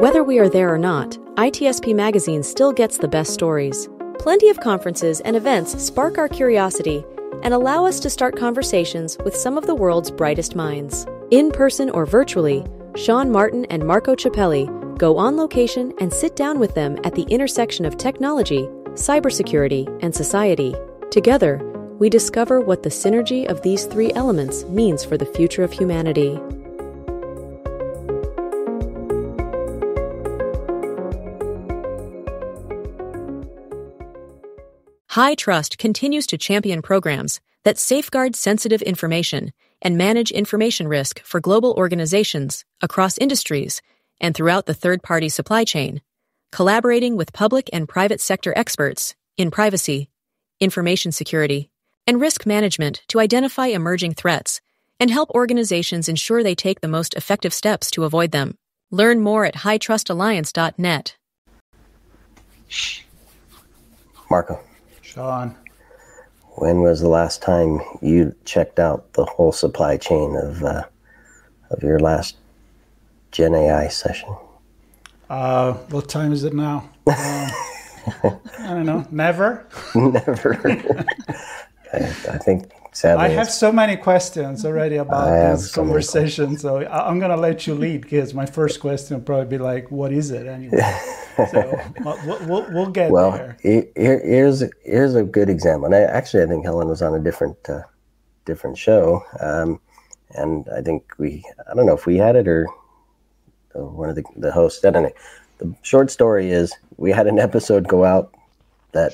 Whether we are there or not, ITSP Magazine still gets the best stories. Plenty of conferences and events spark our curiosity and allow us to start conversations with some of the world's brightest minds. In person or virtually, Sean, Martin, and Marco Ciappelli go on location and sit down with them at the intersection of technology, cybersecurity, and society. Together, we discover what the synergy of these three elements means for the future of humanity. HITRUST continues to champion programs that safeguard sensitive information and manage information risk for global organizations across industries and throughout the third-party supply chain, collaborating with public and private sector experts in privacy, information security, and risk management to identify emerging threats and help organizations ensure they take the most effective steps to avoid them. Learn more at hightrustalliance.net. Marco. Sean. When was the last time you checked out the whole supply chain of your last Gen AI session? What time is it now? I don't know. Never? Never. I think, sadly... I have so many questions already about this conversation, so I'm going to let you lead, because my first question will probably be like, what is it anyway? So we'll get there. Well, here's a good example. And I think Helen was on a different show, and I think I don't know if we had it or one of the hosts. I don't know. The short story is we had an episode go out that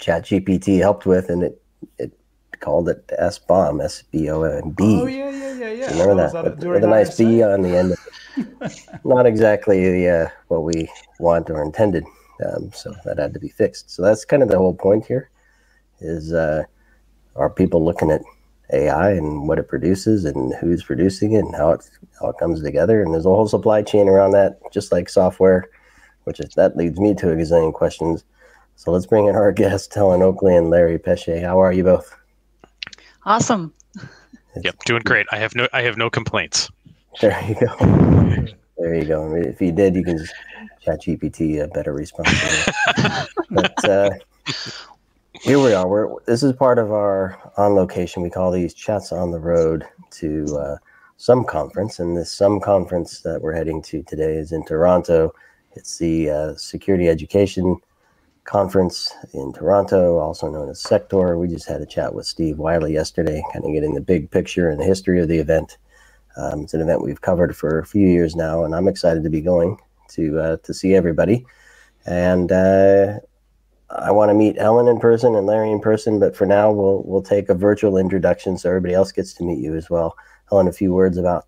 ChatGPT helped with, and it called it SBOMB, S-B-O-M-B. Oh, yeah. So remember that? With a nice B on the end of it. Not exactly what we want or intended, so that had to be fixed. So that's kind of the whole point here, is are people looking at AI and what it produces and who's producing it and how it comes together? And there's a whole supply chain around that, just like software, that leads me to a gazillion questions. So let's bring in our guests, Helen Oakley and Larry Pesce. How are you both? Awesome. Yep, doing great. I have no complaints. There you go. There you go. If you did, you can just ChatGPT a better response. But here we are. This is part of our on location. We call these chats on the road to some conference, and this some conference that we're heading to today is in Toronto. It's the Security Education Conference in Toronto, also known as SecTor. We just had a chat with Steve Wiley yesterday, kind of getting the big picture and the history of the event. It's an event we've covered for a few years now, and I'm excited to be going to see everybody. And I want to meet Helen in person and Larry in person, but for now we'll take a virtual introduction so everybody else gets to meet you as well. Helen, a few words about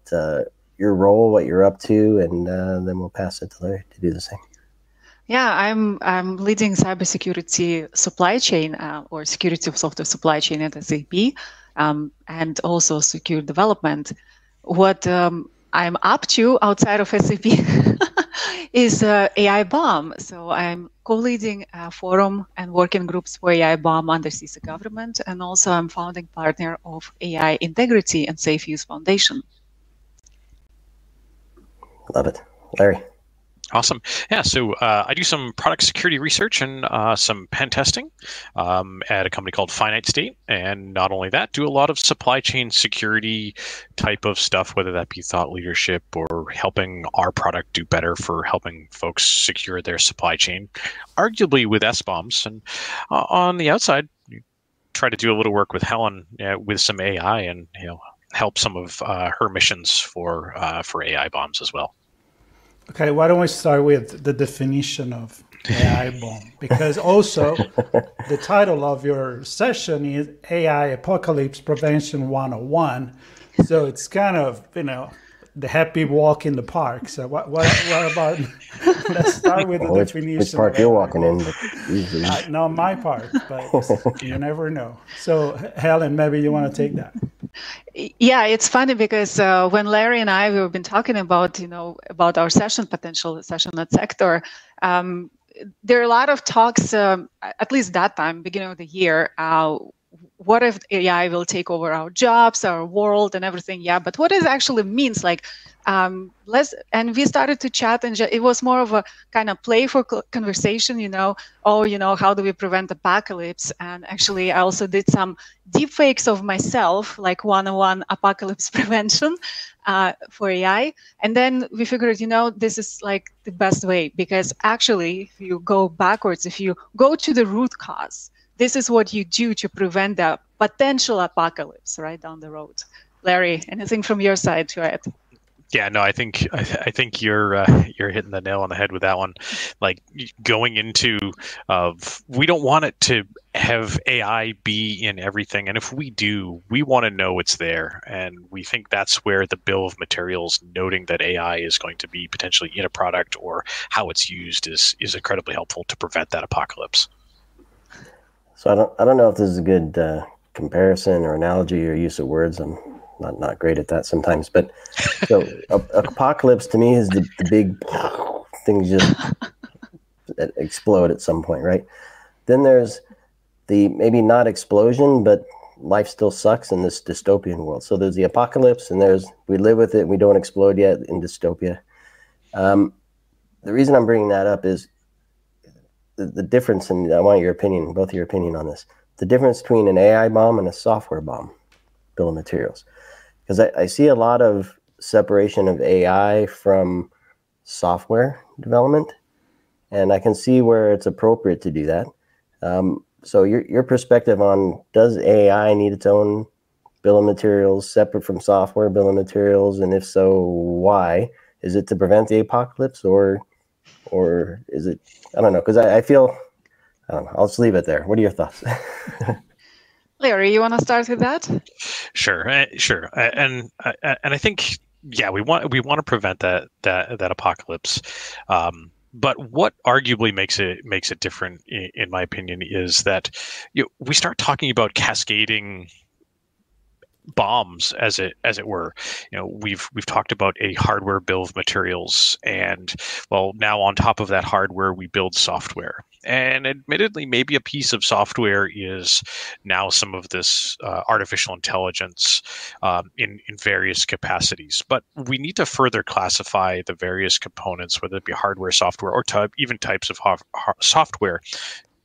your role, what you're up to, and then we'll pass it to Larry to do the same. Yeah, I'm leading cybersecurity supply chain or security of software supply chain at SAP, and also secure development. What I'm up to outside of SAP is AI Bomb. So I'm co-leading a forum and working groups for AI Bomb under CISA government, and also I'm founding partner of AI Integrity and Safe Use Foundation. Love it. Larry. Awesome. Yeah, so I do some product security research and some pen testing at a company called Finite State. And not only that, do a lot of supply chain security type of stuff, whether that be thought leadership or helping our product do better for helping folks secure their supply chain, arguably with SBOMs. And on the outside, you try to do a little work with Helen with some AI and help some of her missions for AI bombs as well. Okay, why don't we start with the definition of AI bomb? Because also the title of your session is AI Apocalypse Prevention 101. So it's kind of, the happy walk in the park. So what about, let's start with the definition. Which park you're walking in? Not my park, but you never know. So Helen, maybe you want to take that. Yeah, it's funny because when Larry and we've been talking about, about our potential session at SecTor, there are a lot of talks, at least that time, beginning of the year, what if AI will take over our jobs, our world, and everything? Yeah, but what it actually means, like, and we started to chat, and it was more of a kind of playful conversation, how do we prevent apocalypse? And actually, I also did some deep fakes of myself, like 101 apocalypse prevention for AI. And then we figured, this is like the best way, because actually, if you go backwards, if you go to the root cause, this is what you do to prevent the potential apocalypse right down the road. Larry, anything from your side to add? Yeah, no, I think you're hitting the nail on the head with that one. Like, going into we don't want it to have AI be in everything, and if we do, we want to know it's there, and we think that's where the bill of materials noting that AI is going to be potentially in a product or how it's used is incredibly helpful to prevent that apocalypse. So I don't know if this is a good comparison or analogy or use of words. I'm not great at that sometimes, but so apocalypse to me is the big things just explode at some point, right? Then there's the maybe not explosion, but life still sucks in this dystopian world. So there's the apocalypse, and there's we live with it, and we don't explode yet in dystopia. The reason I'm bringing that up is the difference, and I want your opinion, both your opinion on this, the difference between an AI bomb and a software bomb bill of materials. Because I see a lot of separation of AI from software development, and I can see where it's appropriate to do that. So your perspective on, does AI need its own bill of materials separate from software bill of materials, and if so, why? Is it to prevent the apocalypse, or is it, I don't know, because I feel, I don't know, I'll just leave it there. What are your thoughts? Larry, you want to start with that? Sure. And I think, yeah, we want to prevent that apocalypse. But what arguably makes it different, in my opinion, is that we start talking about cascading bombs, as it were. We've talked about a hardware bill of materials, and well, now on top of that hardware we build software, and admittedly maybe a piece of software is now some of this artificial intelligence in various capacities. But we need to further classify the various components, whether it be hardware, software, or even types of software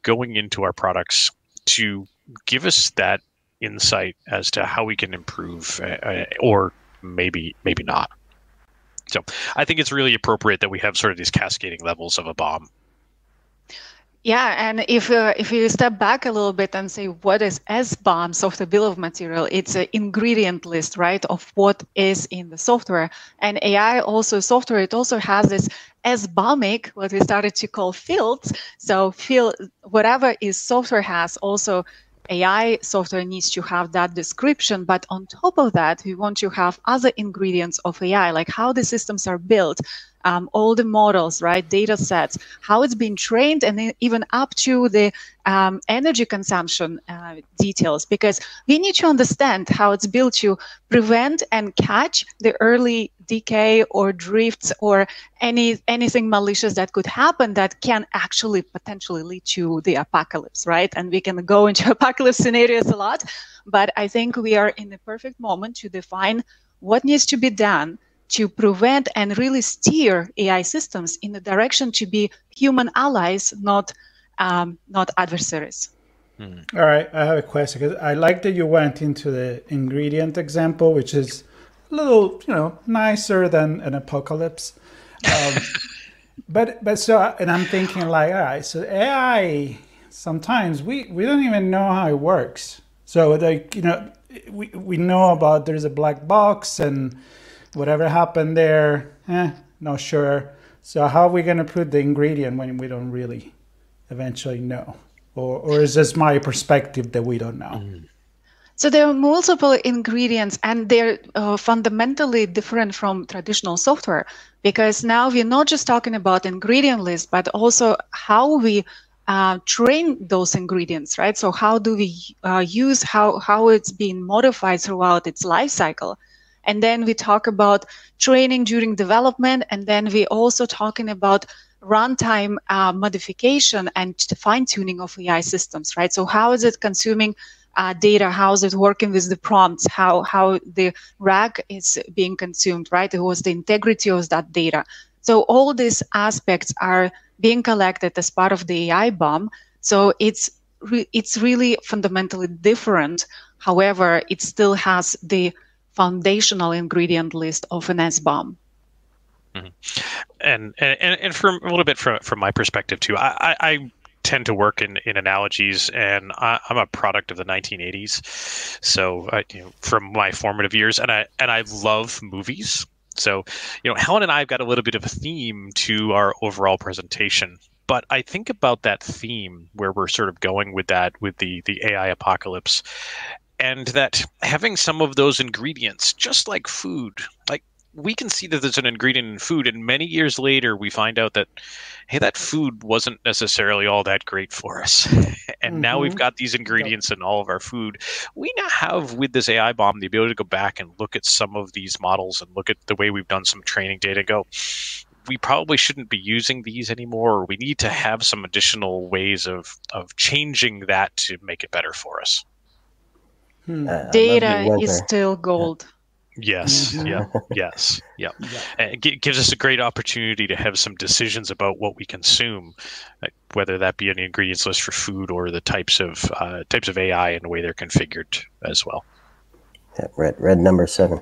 going into our products, to give us that insight as to how we can improve, or maybe not. So I think it's really appropriate that we have sort of these cascading levels of a bomb. Yeah, and if you step back a little bit and say, what is SBOM, software bill of material? It's an ingredient list, right, of what is in the software. And AI also software, it also has this SBOMic, what we started to call fields. So whatever is software has also AI software needs to have that description, but on top of that, we want to have other ingredients of AI, like how the systems are built, all the models, right, data sets, how it's been trained, and even up to the energy consumption details, because we need to understand how it's built to prevent and catch the early decay or drifts or anything malicious that could happen that can actually potentially lead to the apocalypse, right? And we can go into apocalypse scenarios a lot, but I think we are in the perfect moment to define what needs to be done to prevent and really steer AI systems in the direction to be human allies, not adversaries. All right, I have a question, because I like that you went into the ingredient example, which is a little, nicer than an apocalypse. But so, and I'm thinking like, all right, so AI, sometimes we don't even know how it works. So like, we know about there's a black box and whatever happened there, not sure. So how are we going to put the ingredient when we don't really eventually know? Or is this my perspective that we don't know? So there are multiple ingredients, and they're fundamentally different from traditional software, because now we're not just talking about ingredient list, but also how we train those ingredients, right? So how do we use how it's being modified throughout its life cycle? And then we talk about training during development, and then we also talking about runtime modification and fine-tuning of AI systems, right? So how is it consuming data, how is it working with the prompts, how the RAG is being consumed, right? It was the integrity of that data. So all these aspects are being collected as part of the AI bomb. So it's really fundamentally different. However, it still has the foundational ingredient list of an S-bomb. Mm-hmm. And from a little bit from my perspective too, I tend to work in analogies, and I'm a product of the 1980s. So from my formative years, and I love movies. So Helen and I have got a little bit of a theme to our overall presentation. But I think about that theme where we're sort of going with that, with the AI apocalypse, and that having some of those ingredients, just like food, like we can see that there's an ingredient in food, and many years later we find out that, hey, that food wasn't necessarily all that great for us. And now we've got these ingredients in all of our food. We now have, with this AI bomb, the ability to go back and look at some of these models and look at the way we've done some training data and go, we probably shouldn't be using these anymore, or we need to have some additional ways of changing that to make it better for us. Data is still gold. Yes. Yes. Yeah. It gives us a great opportunity to have some decisions about what we consume, whether that be an ingredients list for food or the types of AI and the way they're configured as well. Yeah, red number 7.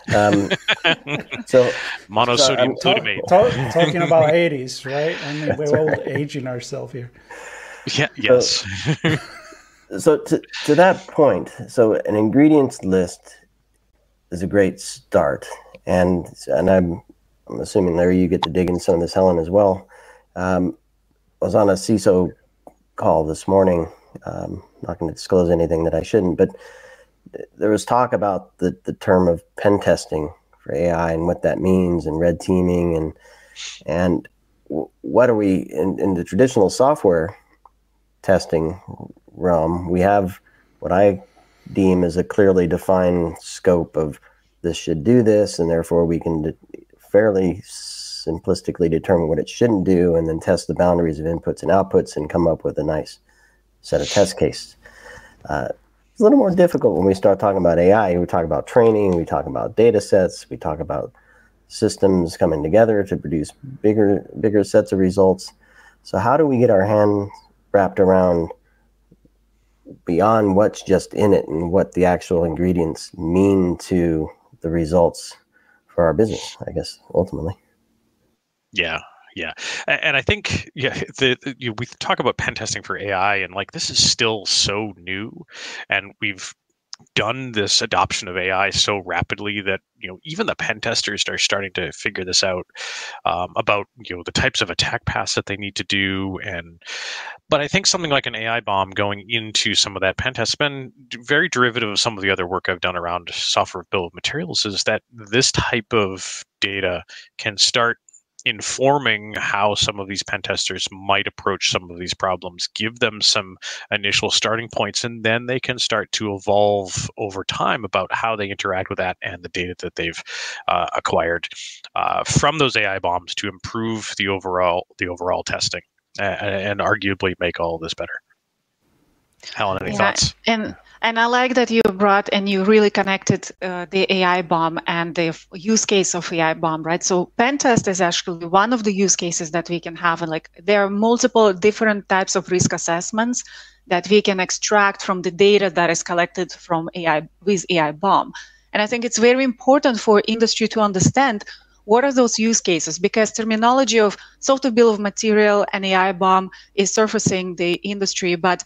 So monosodium glutamate. Talking about 80s, right? I mean, we're all aging ourselves here. Yeah. Yes. So to that point, so an ingredients list is a great start, and I'm assuming, Larry, you get to dig in some of this, Helen, as well. I was on a CISO call this morning. Not going to disclose anything that I shouldn't, but there was talk about the term of pen testing for AI and what that means, and red teaming, and what are we in the traditional software testing realm? We have what I deem as a clearly defined scope of this should do this, and therefore we can fairly simplistically determine what it shouldn't do, and then test the boundaries of inputs and outputs and come up with a nice set of test cases. It's a little more difficult when we start talking about AI. We talk about training, we talk about data sets, we talk about systems coming together to produce bigger sets of results. So how do we get our hands wrapped around beyond what's just in it and what the actual ingredients mean to the results for our business, I guess, ultimately? Yeah. And I think, we talk about pen testing for AI, and like, this is still so new, and we've done this adoption of AI so rapidly that even the pen testers are starting to figure this out, about the types of attack paths that they need to do. But I think something like an AI bomb going into some of that pen test has been very derivative of some of the other work I've done around software bill of materials, is that this type of data can start informing how some of these pen testers might approach some of these problems, give them some initial starting points, and then they can start to evolve over time about how they interact with that and the data that they've acquired from those AI bombs to improve the overall testing and arguably make all of this better. Helen, any thoughts? And I like that you brought and you really connected the AI bomb and the use case of AI bomb, right? So pen test is actually one of the use cases that we can have. And like, there are multiple different types of risk assessments that we can extract from the data that is collected from AI with AI bomb. And I think it's very important for industry to understand what are those use cases, because terminology of software bill of material and AI bomb is surfacing the industry, but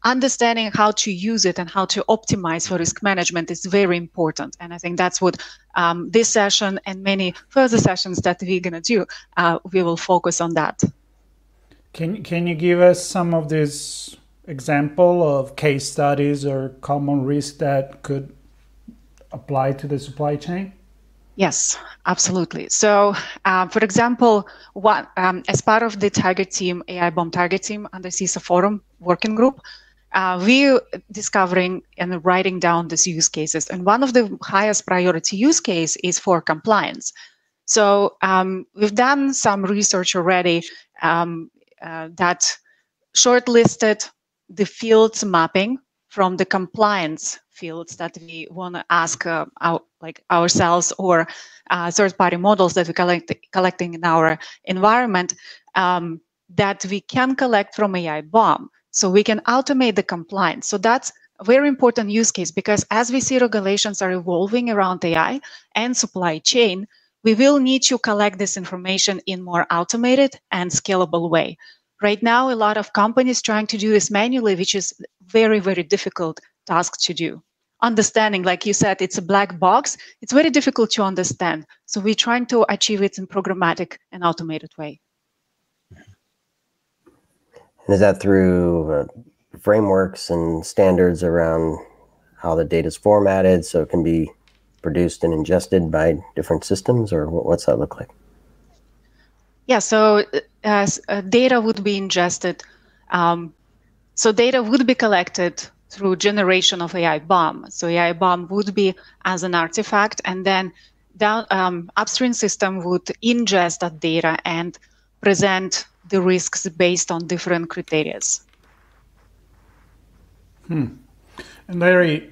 understanding how to use it and how to optimize for risk management is very important. And I think that's what this session and many further sessions that we're going to do, we will focus on that. Can you give us some of this example of case studies or common risk that could apply to the supply chain? Yes, absolutely. So, for example, as part of the target team, AI bomb target team under CISA Forum working group, we discovering and writing down these use cases. And one of the highest priority use case is for compliance. So we've done some research already that shortlisted the fields mapping from the compliance fields that we want to ask ourselves or third-party models that we're collecting in our environment that we can collect from AI bomb. So we can automate the compliance. So that's a very important use case, because as we see regulations are evolving around AI and supply chain, we will need to collect this information in more automated and scalable way. Right now, a lot of companies trying to do this manually, which is very, very difficult task to do. Understanding, like you said, it's a black box. It's very difficult to understand. So we're trying to achieve it in programmatic and automated way. And is that through frameworks and standards around how the data is formatted so it can be produced and ingested by different systems, or what's that look like? Yeah, so data would be ingested. So data would be collected through generation of AI bomb. So AI bomb would be as an artifact, and then down upstream system would ingest that data and present the risks based on different criteria. And Larry,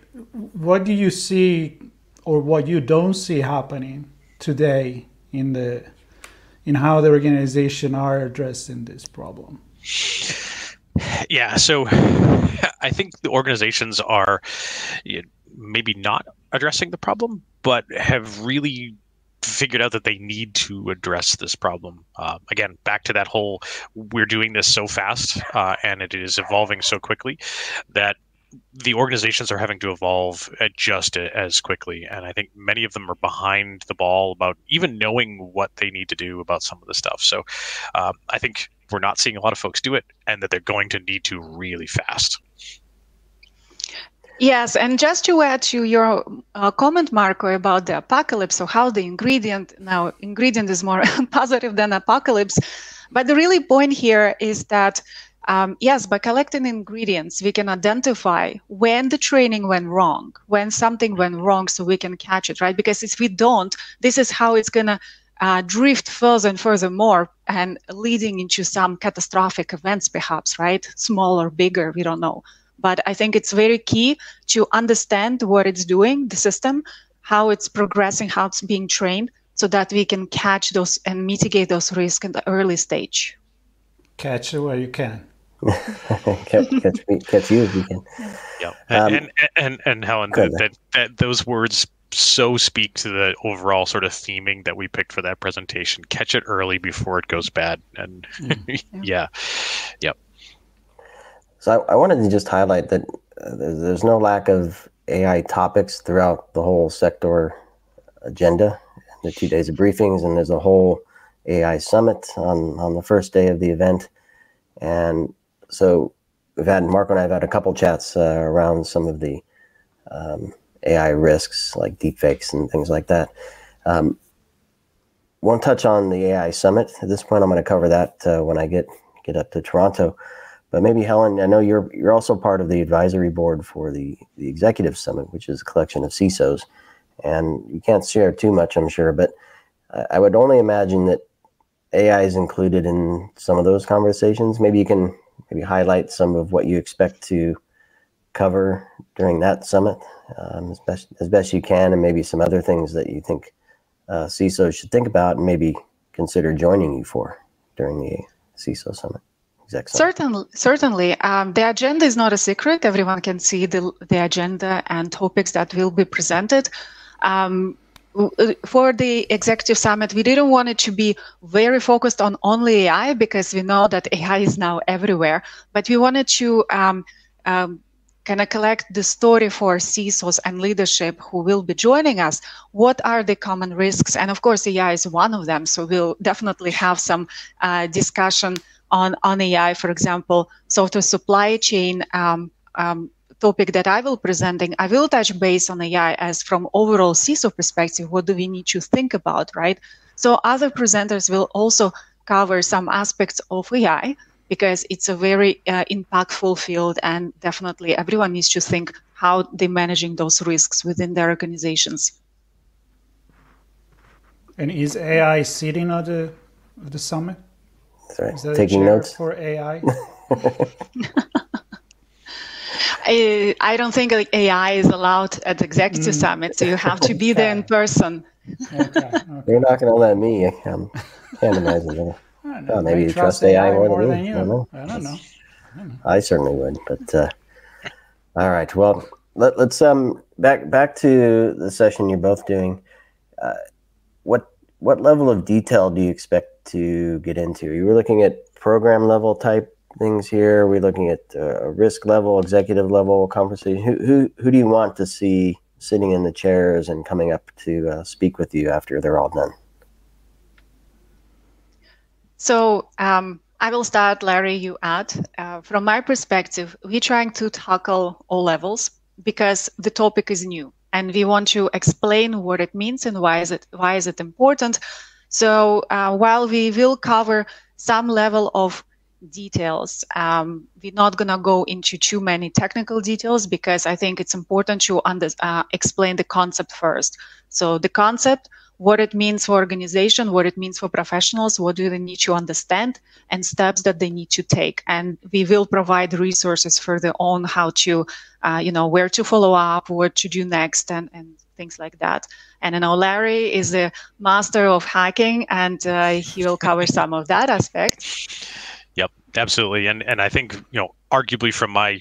what do you see or what you don't see happening today in how the organization are addressing this problem? Yeah, so I think the organizations are maybe not addressing the problem, but have really figured out that they need to address this problem. Again, back to that whole, we're doing this so fast and it is evolving so quickly that the organizations are having to evolve just as quickly. And I think many of them are behind the ball about even knowing what they need to do about some of the stuff. So I think we're not seeing a lot of folks do it, and that they're going to need to really fast. Yes, and just to add to your comment, Marco, about the apocalypse, so how the ingredient is more positive than apocalypse. But the really point here is that, yes, by collecting ingredients, we can identify when the training went wrong, when something went wrong, so we can catch it, right? Because if we don't, this is how it's going to drift further and further more and leading into some catastrophic events, perhaps, right? Small or bigger, we don't know. But I think it's very key to understand what it's doing, the system, how it's progressing, how it's being trained, so that we can catch those and mitigate those risks in the early stage. Catch it where you can. catch you if you can. Yeah, and Helen, that those words so speak to the overall sort of theming that we picked for that presentation. Catch it early before it goes bad. And yeah. So I wanted to just highlight that there's no lack of AI topics throughout the whole SecTor agenda, the 2 days of briefings, and there's a whole AI summit on the first day of the event. And so Marco and I have had a couple chats around some of the AI risks like deepfakes and things like that. Won't touch on the AI summit at this point. I'm going to cover that when I get up to Toronto. But maybe Helen, I know you're also part of the advisory board for the executive summit, which is a collection of CISOs, and you can't share too much, I'm sure. But I would only imagine that AI is included in some of those conversations. Maybe you can highlight some of what you expect to cover during that summit as best you can, and maybe some other things that you think CISOs should think about and maybe consider joining you for during the CISO summit. Certainly. The agenda is not a secret. Everyone can see the agenda and topics that will be presented. For the executive summit, we didn't want it to be very focused on only AI, because we know that AI is now everywhere. But we wanted to kind of collect the story for CISOs and leadership who will be joining us. What are the common risks? And of course, AI is one of them. So we'll definitely have some discussion on AI, for example. So the supply chain topic that I will presenting, I will touch base on AI as from overall CISO perspective. What do we need to think about, right? So other presenters will also cover some aspects of AI, because it's a very impactful field, and definitely everyone needs to think how they're managing those risks within their organizations. And is AI sitting at the summit? That's right. Is that Taking a chair notes for AI? I don't think like AI is allowed at the executive summit, so you have to be there in person. Okay. You're not going to let me. I can't imagine. Maybe you trust AI more than you. I don't know. I certainly would. But all right. Well, let's back to the session you're both doing. What level of detail do you expect to get into? You were looking at program level type things here. Are we looking at risk level, executive level conversation? Who do you want to see sitting in the chairs and coming up to speak with you after they're all done? So I will start, Larry, you add. From my perspective, we're trying to tackle all levels because the topic is new and we want to explain what it means and why is it important. So while we will cover some level of details, we're not going to go into too many technical details because I think it's important to explain the concept first. So the concept, what it means for organization, what it means for professionals, what do they need to understand, and steps that they need to take. And we will provide resources further on how to, where to follow up, what to do next, and things like that. And I know Larry is the master of hacking, and he will cover some of that aspect. Yep, absolutely. And I think, arguably from my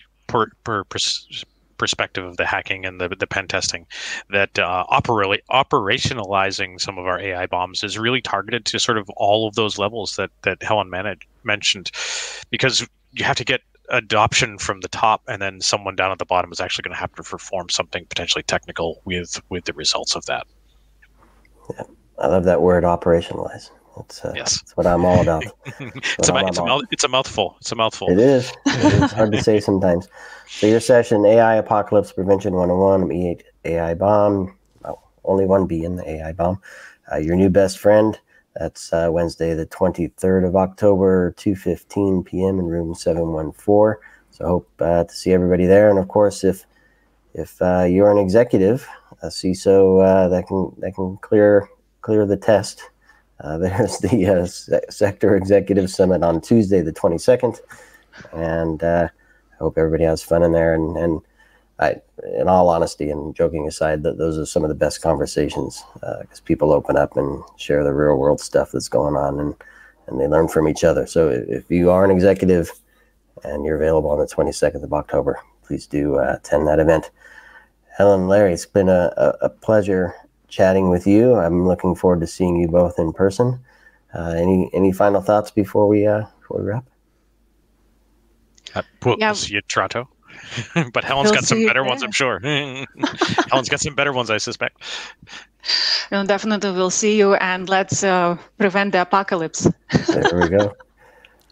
perspective of the hacking and the pen testing, that operationalizing some of our AI bombs is really targeted to sort of all of those levels that Helen mentioned, because you have to get adoption from the top, and then someone down at the bottom is actually going to have to perform something potentially technical with the results of that. Yeah, I love that word, operationalize. That's what I'm all about. It's a mouthful. It's a mouthful. It is. It's hard to say sometimes. So your session, AI Apocalypse Prevention 101, E8 AI Bomb. Only one B in the AI Bomb. Your new best friend. That's Wednesday, the 23rd of October, 2:15 p.m. in room 714. So I hope to see everybody there. And of course, if you're an executive, a CISO that can clear the test. There's the SecTor Executive Summit on Tuesday, the 22nd, and I hope everybody has fun in there. And I, in all honesty and joking aside, those are some of the best conversations because people open up and share the real world stuff that's going on, and they learn from each other. So if you are an executive and you're available on the 22nd of October, please do attend that event. Helen, Larry, it's been a pleasure chatting with you. I'm looking forward to seeing you both in person. Any final thoughts before we wrap? We'll see you at Toronto. But Helen's got some better ones, I'm sure. Helen's got some better ones, I suspect. No, definitely we'll see you, and let's prevent the apocalypse. There we go.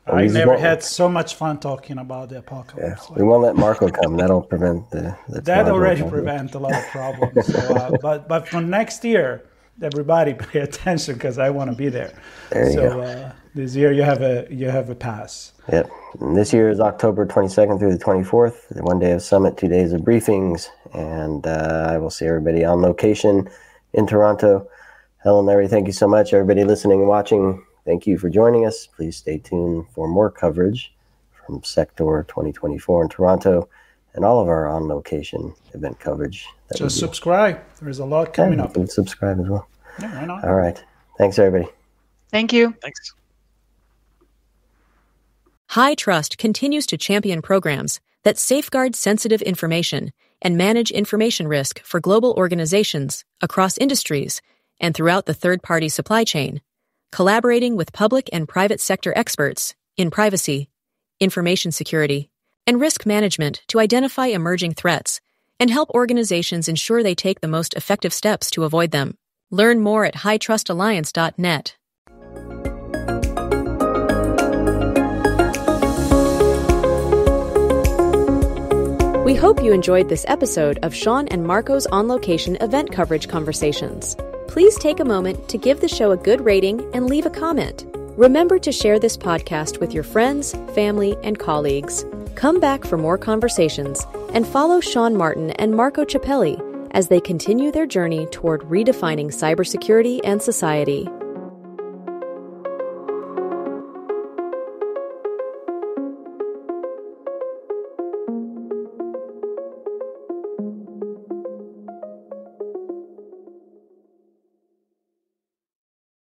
I never had so much fun talking about the apocalypse. Yeah, we won't let Marco come. That'll prevent the that already prevent a lot of problems. So, but for next year, everybody pay attention because I want to be there. There you go. This year you have a pass. Yep. And this year is October 22nd through the 24th. 1 day of summit, 2 days of briefings, and I will see everybody on location in Toronto. Helen, Larry, thank you so much. Everybody listening and watching, thank you for joining us. Please stay tuned for more coverage from SecTor 2024 in Toronto and all of our on-location event coverage. Just subscribe. There's a lot coming up. Subscribe as well. Yeah, why not? All right. Thanks, everybody. Thank you. Thanks. High Trust continues to champion programs that safeguard sensitive information and manage information risk for global organizations across industries and throughout the third-party supply chain, collaborating with public and private sector experts in privacy, information security, and risk management to identify emerging threats and help organizations ensure they take the most effective steps to avoid them. Learn more at hightrustalliance.net. We hope you enjoyed this episode of Sean and Marco's on-location event coverage conversations. Please take a moment to give the show a good rating and leave a comment. Remember to share this podcast with your friends, family, and colleagues. Come back for more conversations and follow Sean Martin and Marco Ciappelli as they continue their journey toward redefining cybersecurity and society.